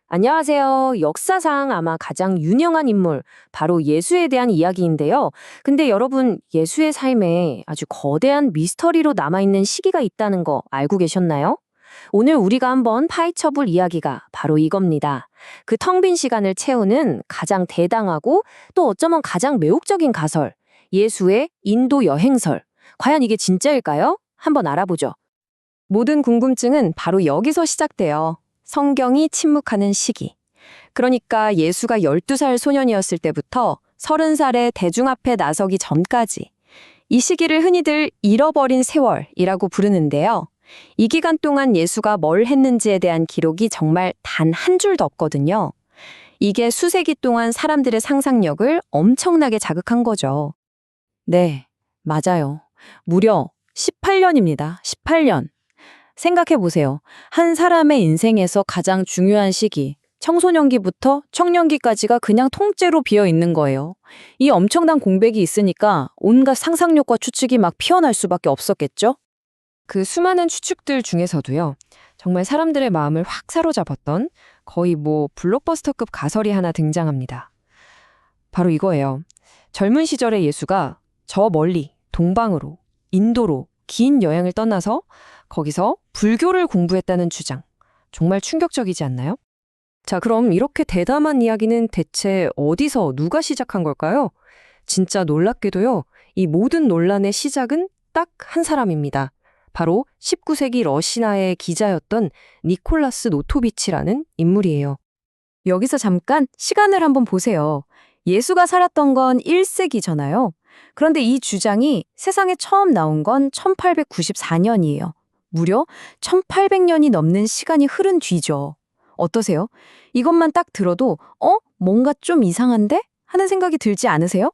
안녕하세요. 역사상 아마 가장 유명한 인물, 바로 예수에 대한 이야기인데요. 근데 여러분, 예수의 삶에 아주 거대한 미스터리로 남아있는 시기가 있다는 거 알고 계셨나요? 오늘 우리가 한번 파헤쳐볼 이야기가 바로 이겁니다. 그 텅 빈 시간을 채우는 가장 대당하고 또 어쩌면 가장 매혹적인 가설, 예수의 인도 여행설. 과연 이게 진짜일까요? 한번 알아보죠. 모든 궁금증은 바로 여기서 시작돼요. 성경이 침묵하는 시기. 그러니까 예수가 12살 소년이었을 때부터 30살에 대중 앞에 나서기 전까지. 이 시기를 흔히들 잃어버린 세월이라고 부르는데요. 이 기간 동안 예수가 뭘 했는지에 대한 기록이 정말 단 한 줄도 없거든요. 이게 수세기 동안 사람들의 상상력을 엄청나게 자극한 거죠. 네, 맞아요. 무려 18년입니다. 18년. 생각해 보세요. 한 사람의 인생에서 가장 중요한 시기, 청소년기부터 청년기까지가 그냥 통째로 비어 있는 거예요. 이 엄청난 공백이 있으니까 온갖 상상력과 추측이 막 피어날 수밖에 없었겠죠? 그 수많은 추측들 중에서도요, 정말 사람들의 마음을 확 사로잡았던 거의 블록버스터급 가설이 하나 등장합니다. 바로 이거예요. 젊은 시절의 예수가 저 멀리 동방으로, 인도로 긴 여행을 떠나서 거기서 불교를 공부했다는 주장. 정말 충격적이지 않나요? 자, 그럼 이렇게 대담한 이야기는 대체 어디서 누가 시작한 걸까요? 진짜 놀랍게도요. 이 모든 논란의 시작은 딱 한 사람입니다. 바로 19세기 러시아의 기자였던 니콜라스 노토비치라는 인물이에요. 여기서 잠깐 시간을 한번 보세요. 예수가 살았던 건 1세기잖아요. 그런데 이 주장이 세상에 처음 나온 건 1894년이에요. 무려 1800년이 넘는 시간이 흐른 뒤죠. 어떠세요? 이것만 딱 들어도 뭔가 좀 이상한데? 하는 생각이 들지 않으세요?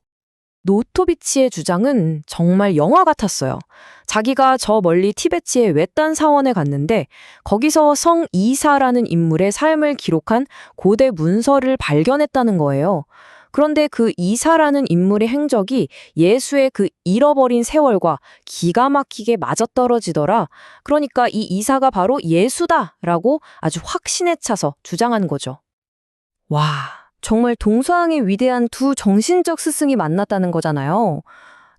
노토비치의 주장은 정말 영화 같았어요. 자기가 저 멀리 티베트의 외딴 사원에 갔는데 거기서 성 이사라는 인물의 삶을 기록한 고대 문서를 발견했다는 거예요. 그런데 그 이사라는 인물의 행적이 예수의 그 잃어버린 세월과 기가 막히게 맞아떨어지더라. 그러니까 이 이사가 바로 예수다라고 아주 확신에 차서 주장한 거죠. 와, 정말 동서양의 위대한 두 정신적 스승이 만났다는 거잖아요.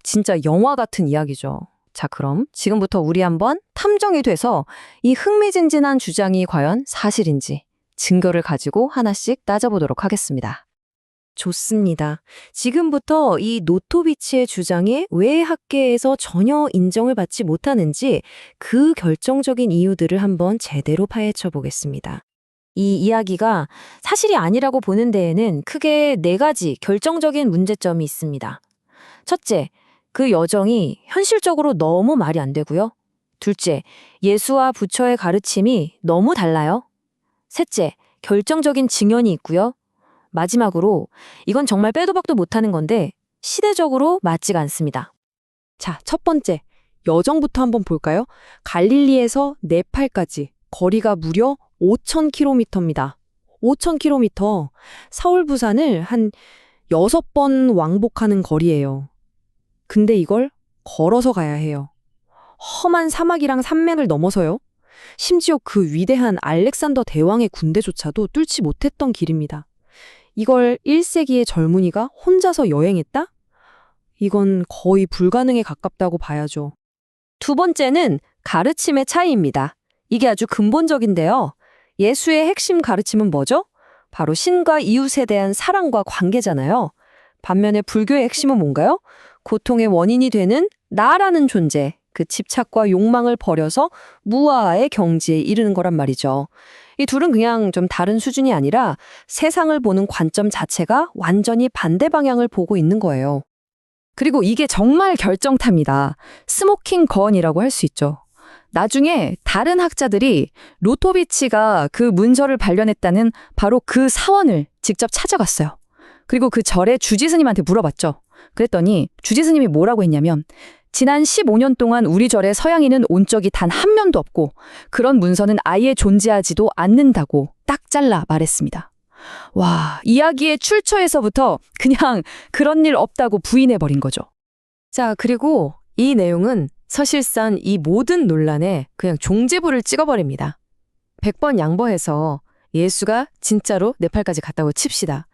진짜 영화 같은 이야기죠. 자, 그럼 지금부터 우리 한번 탐정이 돼서 이 흥미진진한 주장이 과연 사실인지 증거를 가지고 하나씩 따져보도록 하겠습니다. 좋습니다. 지금부터 이 노토비치의 주장에 왜 학계에서 전혀 인정을 받지 못하는지 그 결정적인 이유들을 한번 제대로 파헤쳐 보겠습니다. 이 이야기가 사실이 아니라고 보는 데에는 크게 네 가지 결정적인 문제점이 있습니다. 첫째, 그 여정이 현실적으로 너무 말이 안 되고요. 둘째, 예수와 부처의 가르침이 너무 달라요. 셋째, 결정적인 증언이 있고요. 마지막으로 이건 정말 빼도 박도 못하는 건데 시대적으로 맞지가 않습니다. 자, 첫 번째, 여정부터 한번 볼까요? 갈릴리에서 네팔까지 거리가 무려 5,000km입니다. 5,000km. 서울 부산을 한 6번 왕복하는 거리예요. 근데 이걸 걸어서 가야 해요. 험한 사막이랑 산맥을 넘어서요. 심지어 그 위대한 알렉산더 대왕의 군대조차도 뚫지 못했던 길입니다. 이걸 1세기의 젊은이가 혼자서 여행했다? 이건 거의 불가능에 가깝다고 봐야죠. 두 번째는 가르침의 차이입니다. 이게 아주 근본적인데요. 예수의 핵심 가르침은 뭐죠? 바로 신과 이웃에 대한 사랑과 관계잖아요. 반면에 불교의 핵심은 뭔가요? 고통의 원인이 되는 나라는 존재, 그 집착과 욕망을 버려서 무아의 경지에 이르는 거란 말이죠. 이 둘은 그냥 좀 다른 수준이 아니라 세상을 보는 관점 자체가 완전히 반대 방향을 보고 있는 거예요. 그리고 이게 정말 결정타입니다. 스모킹 건이라고 할 수 있죠. 나중에 다른 학자들이 로토비치가 그 문서를 발견했다는 바로 그 사원을 직접 찾아갔어요. 그리고 그 절의 주지 스님한테 물어봤죠. 그랬더니 주지 스님이 뭐라고 했냐면 지난 15년 동안 우리 절에 서양인은 온 적이 단 한 명도 없고 그런 문서는 아예 존재하지도 않는다고 딱 잘라 말했습니다. 와, 이야기의 출처에서부터 그냥 그런 일 없다고 부인해버린 거죠. 자, 그리고 이 내용은 사실상 이 모든 논란에 그냥 종지부를 찍어버립니다. 100번 양보해서 예수가 진짜로 네팔까지 갔다고 칩시다.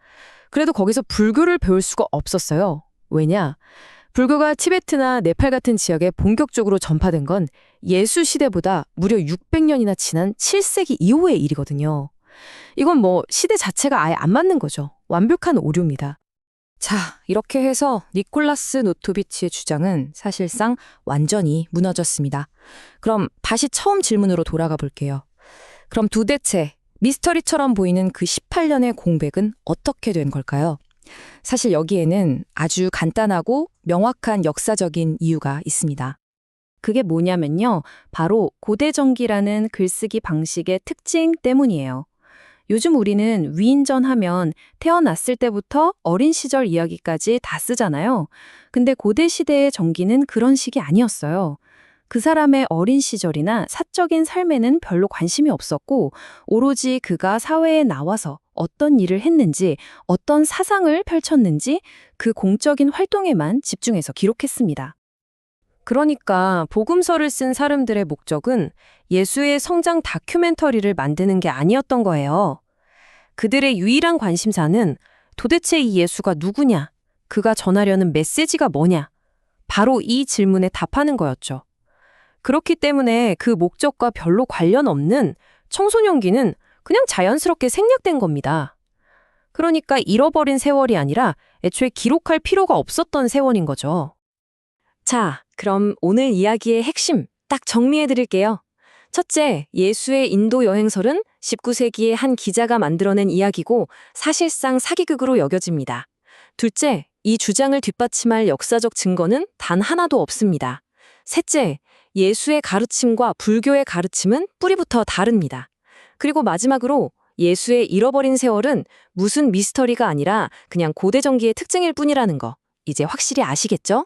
그래도 거기서 불교를 배울 수가 없었어요. 왜냐? 불교가 티베트나 네팔 같은 지역에 본격적으로 전파된 건 예수 시대보다 무려 600년이나 지난 7세기 이후의 일이거든요. 이건 뭐 시대 자체가 아예 안 맞는 거죠. 완벽한 오류입니다. 자, 이렇게 해서 니콜라스 노토비치의 주장은 사실상 완전히 무너졌습니다. 그럼 다시 처음 질문으로 돌아가 볼게요. 그럼 도대체 미스터리처럼 보이는 그 18년의 공백은 어떻게 된 걸까요? 사실 여기에는 아주 간단하고 명확한 역사적인 이유가 있습니다. 그게 뭐냐면요. 바로 고대정기라는 글쓰기 방식의 특징 때문이에요. 요즘 우리는 위인전하면 태어났을 때부터 어린 시절 이야기까지 다 쓰잖아요. 근데 고대 시대의 정기는 그런 식이 아니었어요. 그 사람의 어린 시절이나 사적인 삶에는 별로 관심이 없었고 오로지 그가 사회에 나와서 어떤 일을 했는지, 어떤 사상을 펼쳤는지 그 공적인 활동에만 집중해서 기록했습니다. 그러니까 복음서를 쓴 사람들의 목적은 예수의 성장 다큐멘터리를 만드는 게 아니었던 거예요. 그들의 유일한 관심사는 도대체 이 예수가 누구냐? 그가 전하려는 메시지가 뭐냐? 바로 이 질문에 답하는 거였죠. 그렇기 때문에 그 목적과 별로 관련 없는 청소년기는 그냥 자연스럽게 생략된 겁니다. 그러니까 잃어버린 세월이 아니라 애초에 기록할 필요가 없었던 세월인 거죠. 자, 그럼 오늘 이야기의 핵심 딱 정리해 드릴게요. 첫째, 예수의 인도 여행설은 19세기의 한 기자가 만들어낸 이야기고 사실상 사기극으로 여겨집니다. 둘째, 이 주장을 뒷받침할 역사적 증거는 단 하나도 없습니다. 셋째, 예수의 가르침과 불교의 가르침은 뿌리부터 다릅니다. 그리고 마지막으로 예수의 잃어버린 세월은 무슨 미스터리가 아니라 그냥 고대정기의 특징일 뿐이라는 거 이제 확실히 아시겠죠?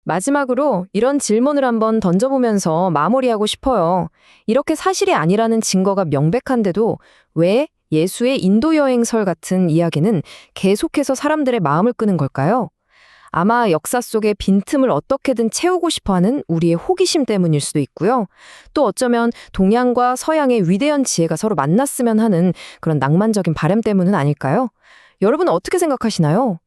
마지막으로 이런 질문을 한번 던져보면서 마무리하고 싶어요. 이렇게 사실이 아니라는 증거가 명백한데도 왜 예수의 인도 여행설 같은 이야기는 계속해서 사람들의 마음을 끄는 걸까요? 아마 역사 속의 빈틈을 어떻게든 채우고 싶어하는 우리의 호기심 때문일 수도 있고요. 또 어쩌면 동양과 서양의 위대한 지혜가 서로 만났으면 하는 그런 낭만적인 바람 때문은 아닐까요? 여러분은 어떻게 생각하시나요?